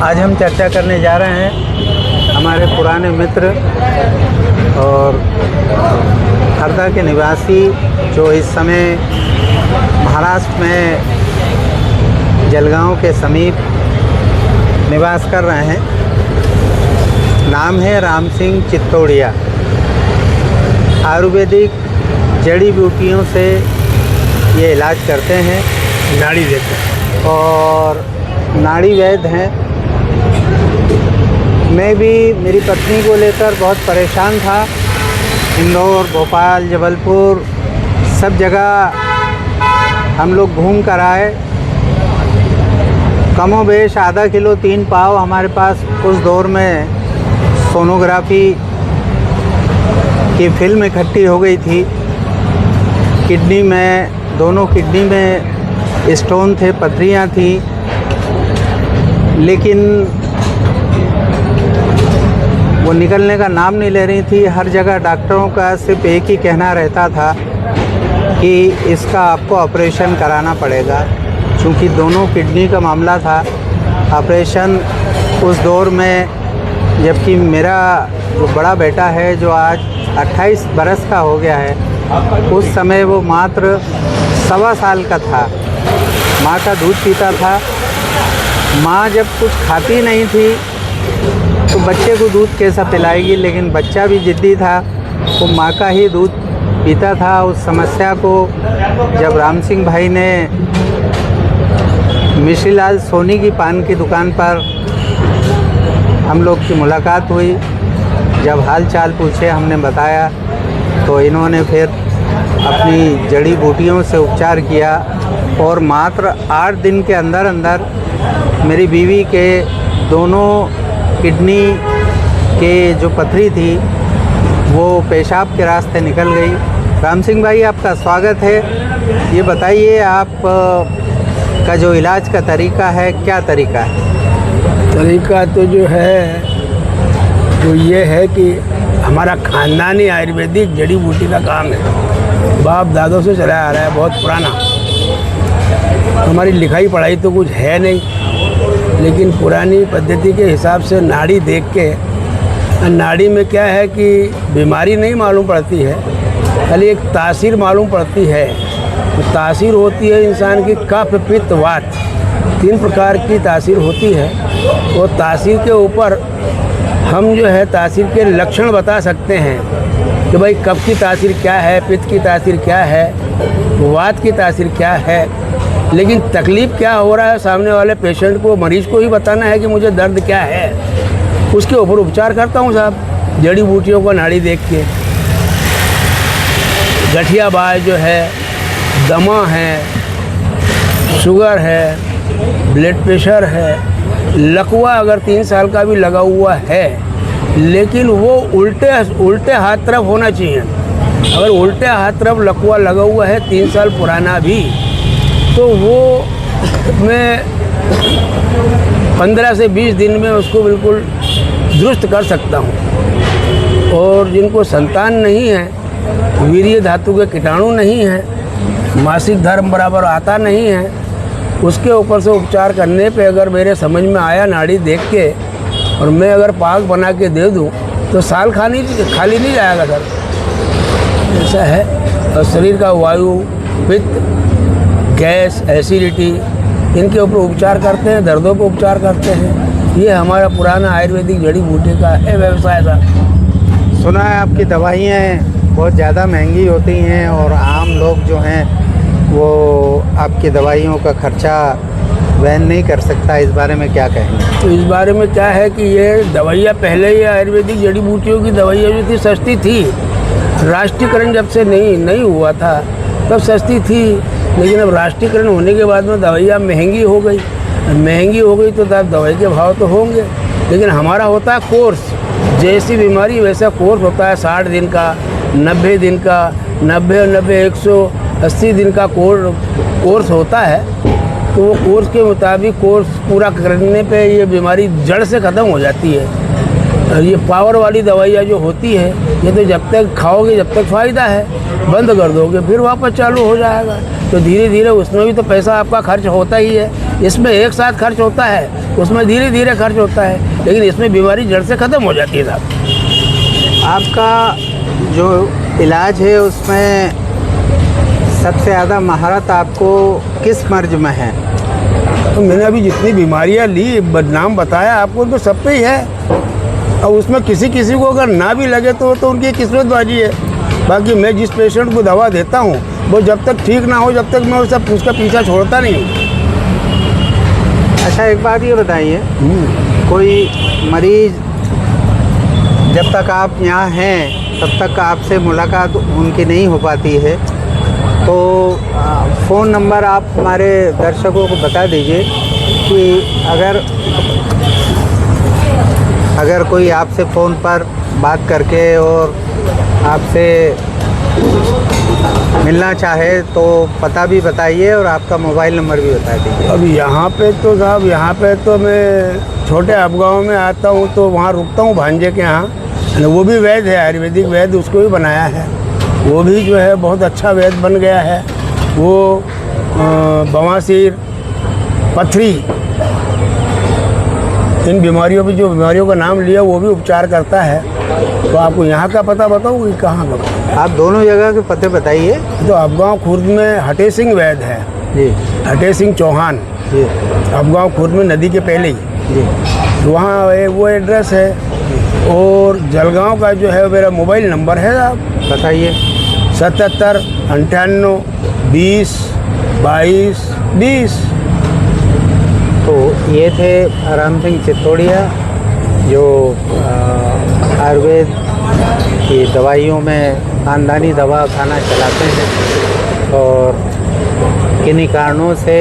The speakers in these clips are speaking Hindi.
आज हम चर्चा करने जा रहे हैं हमारे पुराने मित्र और हरदा के निवासी जो इस समय महाराष्ट्र में जलगांव के समीप निवास कर रहे हैं। नाम है राम सिंह चित्तौड़िया। आयुर्वेदिक जड़ी बूटियों से ये इलाज करते हैं, नाड़ी वैद्य और नाड़ी वैद्य हैं। मैं भी मेरी पत्नी को लेकर बहुत परेशान था। इंदौर, भोपाल, जबलपुर सब जगह हम लोग घूम कर आए। कमोबेश आधा किलो 3 पाव हमारे पास उस दौर में सोनोग्राफी की फिल्म इकट्ठी हो गई थी। किडनी में, दोनों किडनी में स्टोन थे, पथरियाँ थी, लेकिन वो निकलने का नाम नहीं ले रही थी। हर जगह डॉक्टरों का सिर्फ एक ही कहना रहता था कि इसका आपको ऑपरेशन कराना पड़ेगा, क्योंकि दोनों किडनी का मामला था। ऑपरेशन उस दौर में, जबकि मेरा जो बड़ा बेटा है जो आज 28 बरस का हो गया है, उस समय वो मात्र 1.25 साल का था। माँ का दूध पीता था। माँ जब कुछ खाती नहीं थी तो बच्चे को दूध कैसा पिलाएगी, लेकिन बच्चा भी ज़िद्दी था, वो माँ का ही दूध पीता था। उस समस्या को जब राम सिंह भाई ने मिश्रीलाल सोनी की पान की दुकान पर हम लोग की मुलाकात हुई, जब हाल चाल पूछे, हमने बताया, तो इन्होंने फिर अपनी जड़ी बूटियों से उपचार किया और मात्र 8 दिन के अंदर अंदर मेरी बीवी के दोनों किडनी के जो पथरी थी वो पेशाब के रास्ते निकल गई। राम सिंह भाई, आपका स्वागत है। ये बताइए, आप का जो इलाज का तरीका है, क्या तरीका है? तरीका तो जो है वो ये है कि हमारा खानदानी आयुर्वेदिक जड़ी बूटी का काम है, बाप दादों से चला आ रहा है, बहुत पुराना। हमारी लिखाई पढ़ाई तो कुछ है नहीं, लेकिन पुरानी पद्धति के हिसाब से नाड़ी देख के, नाड़ी में क्या है कि बीमारी नहीं मालूम पड़ती है, खाली एक तासीर मालूम पड़ती है। तो तासीर होती है इंसान की कफ, पित्त, वात, 3 प्रकार की तासीर होती है। वो तासीर के ऊपर हम जो है तासीर के लक्षण बता सकते हैं कि भाई कफ की तासीर क्या है, पित्त की तासीर क्या है, वात की तासीर क्या है। लेकिन तकलीफ़ क्या हो रहा है सामने वाले पेशेंट को, मरीज़ को ही बताना है कि मुझे दर्द क्या है। उसके ऊपर उपचार करता हूँ साहब, जड़ी बूटियों को नाड़ी देख के। गठिया बाय जो है, दमा है, शुगर है, ब्लड प्रेशर है, लकवा अगर 3 साल का भी लगा हुआ है, लेकिन वो उल्टे हाथ तरफ होना चाहिए। अगर उल्टे हाथ तरफ लकवा लगा हुआ है 3 साल पुराना भी, तो वो मैं 15 से 20 दिन में उसको बिल्कुल दुरुस्त कर सकता हूँ। और जिनको संतान नहीं है, वीर्य धातु के कीटाणु नहीं है, मासिक धर्म बराबर आता नहीं है, उसके ऊपर से उपचार करने पे अगर मेरे समझ में आया नाड़ी देख के, और मैं अगर पाक बना के दे दूँ तो साल खाली नहीं जाएगा सर, ऐसा है। और शरीर का वायु, पित्त, गैस, एसिडिटी, इनके ऊपर उपचार करते हैं, दर्दों पर उपचार करते हैं। ये हमारा पुराना आयुर्वेदिक जड़ी बूटी का है व्यवसाय साहब। सुना है आपकी दवाइयाँ बहुत ज़्यादा महंगी होती हैं और आम लोग जो हैं वो आपकी दवाइयों का खर्चा वहन नहीं कर सकता। इस बारे में क्या कहेंगे? तो इस बारे में क्या है कि ये दवाइयाँ पहले, ये आयुर्वेदिक जड़ी बूटियों की दवाइयाँ जो थी सस्ती थी। राष्ट्रीयकरण जब से नहीं हुआ था तब सस्ती थी, लेकिन अब राष्ट्रीयकरण होने के बाद में दवाइयाँ महंगी हो गई तो तब दवाई के भाव तो होंगे। लेकिन हमारा होता है कोर्स, जैसी बीमारी वैसा कोर्स होता है। 60 दिन का, 90 दिन का, 90 180 दिन का कोर्स होता है। तो वो कोर्स के मुताबिक कोर्स पूरा करने पे ये बीमारी जड़ से ख़त्म हो जाती है। और ये पावर वाली दवाइयाँ जो होती है, ये तो जब तक खाओगे जब तक फ़ायदा है, बंद कर दोगे फिर वापस चालू हो जाएगा। तो धीरे धीरे उसमें भी तो पैसा आपका खर्च होता ही है। इसमें एक साथ खर्च होता है, उसमें धीरे धीरे खर्च होता है, लेकिन इसमें बीमारी जड़ से ख़त्म हो जाती है साहब। आपका जो इलाज है उसमें सबसे ज़्यादा महारत आपको किस मर्ज में है? तो मैंने अभी जितनी बीमारियां ली, नाम बताया आपको, तो सब पे ही है। और उसमें किसी किसी को अगर ना भी लगे तो उनकी किस्मतबाजी है। बाकी मैं जिस पेशेंट को दवा देता हूँ वो जब तक ठीक ना हो, जब तक मैं उसका पीछा छोड़ता नहीं हूँ। अच्छा, एक बात ये बताइए, कोई मरीज़ जब तक आप यहाँ हैं तब तक आपसे मुलाकात उनकी नहीं हो पाती है, तो फ़ोन नंबर आप हमारे दर्शकों को बता दीजिए कि अगर कोई आपसे फ़ोन पर बात करके और आपसे मिलना चाहे तो पता भी बताइए और आपका मोबाइल नंबर भी बता दीजिए। अब यहाँ पे तो साहब, यहाँ पे तो मैं छोटे आपगाँव में आता हूँ तो वहाँ रुकता हूँ भांजे के यहाँ। वो भी वैद्य है, आयुर्वेदिक वैद्य, उसको भी बनाया है। वो भी जो है बहुत अच्छा वैद्य बन गया है। वो बवासीर, पथरी, इन बीमारियों पे, जो बीमारियों का नाम लिया, वो भी उपचार करता है। तो आपको यहाँ का पता बताऊँ कि कहाँ का? आप दोनों जगह के पते बताइए। तो आपगाँव खुर्द में हटे सिंह वैद्य है जी, हटे सिंह चौहान जी, आपगाँव खुर्द में नदी के पहले ही जी। वहाँ वो एड्रेस है। और जलगांव का जो है मेरा मोबाइल नंबर है, आप बताइए। 77 98 20 22 20। तो ये थे राम सिंह चितौड़िया, जो आयुर्वेद की दवाइयों में खानदानी दवा खाना चलाते हैं और किन्हीं कारणों से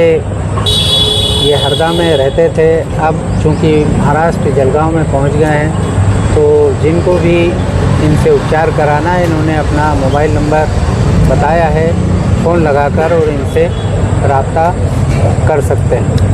ये हरदा में रहते थे। अब चूँकि महाराष्ट्र जलगांव में पहुंच गए हैं, तो जिनको भी इनसे उपचार कराना है, इन्होंने अपना मोबाइल नंबर बताया है, फ़ोन लगाकर और इनसे रब्ता कर सकते हैं।